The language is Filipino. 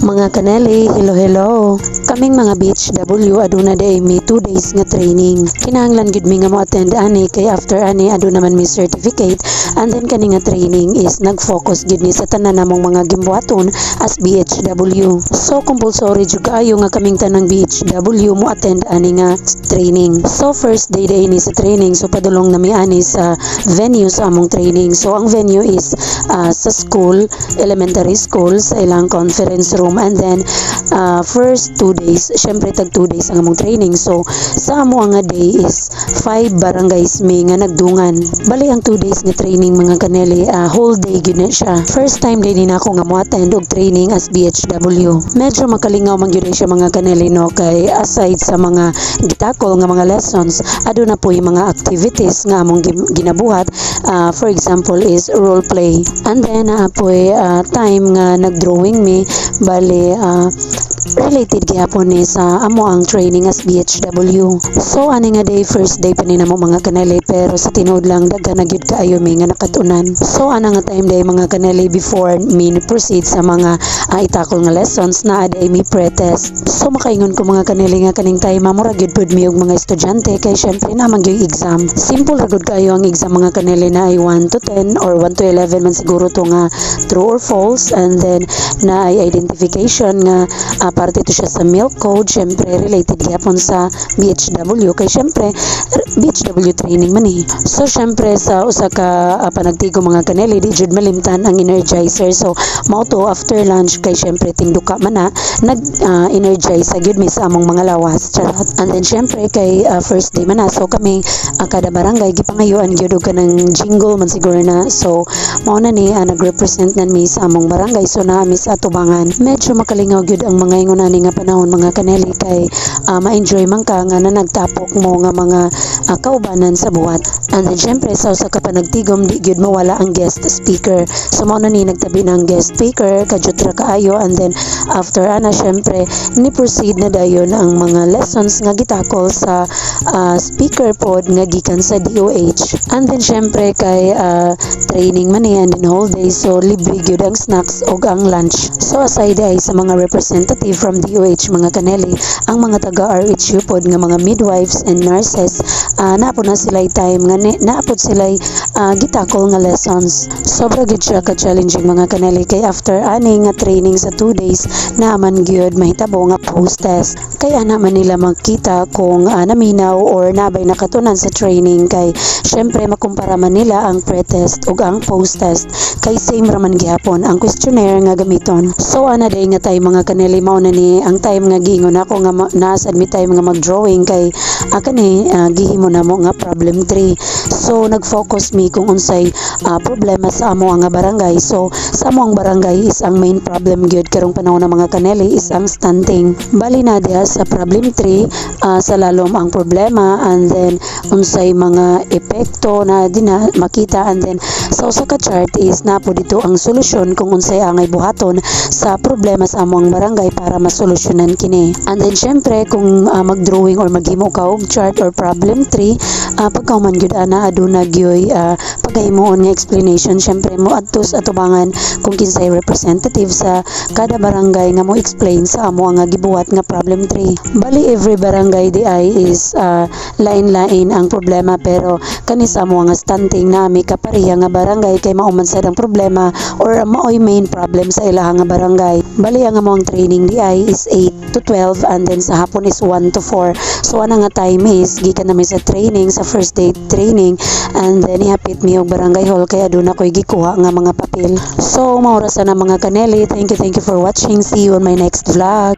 Mga kaneli, hello. Kaming mga BHW aduna day may 2 days nga training. Kinahanglan gid mi nga mo attend ani kay after ani aduna man mi certificate, and then kani nga training is nag-focus gid ni sa tanan namong mga gimbuhaton as BHW. So compulsory jud kaayo nga kaming tanang BHW mo attend ani nga training. So first day ni sa training, so padulong na mi ani sa venue sa among training. So ang venue is sa school, elementary school, sa ilang conference room, and then first 2 days, syempre tag 2 days ang among training. So sa amo nga day is 5 barangays mi nga nagdungan. Bali ang 2 days nga training mga kaneli, whole day gyud na siya. First time din na ako nga mo attend og training as BHW. Medyo makalingaw man gyud siya mga kaneli, no, kay aside sa mga gitakol nga mga lessons, aduna po yung mga activities nga among ginabuhat. For example is role play, and then po time nga nagdrawing mi. Bali related gyapon ni sa amo ang training as BHW. So ani nga day, first day pa ni namo mga kaneli, pero sa tinuod lang daghan na gyud kaayo mi nga nakatunan. So ana nga time day mga kaneli, before mi proceed sa mga itakol nga lessons, na day mi pretest. So makaingon ko mga kaneli nga kaning time mura gyud pud mi og mga estudyante, kay syempre naman gyud exam. Simple ra gud kaayo ang exam mga kaneli, na ay 1 to 10 or 1 to 11 man siguro to nga true or false, and then na ay identification nga parte to siya sa milk code, syempre related gyapon sa BHW, kay syempre BHW training man eh. So syempre sa usa ka panagtigo mga kaneli, di jud malimtan ang energizer. So mao to after lunch, kay syempre tingduka man na nag energize sa gyud mi sa among mga lawas, charot. And then syempre kay first day man na, so kami kada barangay gipangayuan gyud og kanang jingle man siguro na. So mao na ni nagrepresent nan mi sa among barangay. So na mi sa atubangan, medyo makalingaw gyud ang mga ingon ani nga panahon mga kaneli, kay ma-enjoy man ka nga na nagtapok mo nga mga kaubanan sa buhat. And then syempre sa usa ka panagtigom, di gyud mawala ang guest speaker. So mao na ni nagtabi ng guest speaker, kadyot ra kaayo. And then after ana syempre ni proceed na dayon ang mga lessons nga gitakol sa speaker pod nga gikan sa DOH. And then syempre kay training man and then whole day, so libre gyud ang snacks og ang lunch. So aside ay sa mga representative from DOH mga kaneli, ang mga taga RHU pod nga mga midwives and nurses, naapod na sila time nga naapod sila gitakol nga lessons. Sobra gyud siya ka challenging mga kaneli, kay after ani nga training sa 2 days naman gyud mahitabo nga post test. Kaya naman nila makita kung naminaw or nabay nakatunan sa training, kay syempre makumpara man nila ang pre-test ug ang post test, kay same raman gyapon ang questionnaire nga gamiton. So ana day nga time mga kaneli, mao na ni ang time nga giingon ako nga naas admit time nga mag-drawing, kay kani gihimo na mo nga problem 3. So nag-focus mi kung unsay problema sa amo nga barangay. So sa amo ang barangay is ang main problem gyud karong panahon ng mga kaneli is ang stunting. Bali na diha sa problem 3, sa lalom ang problema, and then unsay mga epekto na dina makita, and then sa usa ka chart is napo dito ang solusyon kung unsay angay buhaton sa problema sa among barangay para masolusyonan kini. And then syempre kung mag-drawing or maghimo ka og chart or problem 3, pagkauman gyud ana aduna gyoy paghimuon nga explanation, syempre mo adto sa atubangan kung kinsay representative sa kada barangay nga mo explain sa amo nga gibuhat nga problem 3. Bali every barangay di ay is lain-lain ang problema, pero kani sa amo nga stunting na may kapareha nga barangay, kay mao man sad ang problema or maoy main problem sa ilaha nga barangay. Bali ang among training di ay is 8 to 12, and then sa hapon is 1 to 4. So ana nga time is gikan namin sa training, sa first day training, and then ihapit mi og barangay hall, kaya aduna koy gikuha nga mga papel. So maura sa na mga kaneli, thank you for watching. See you on my next vlog.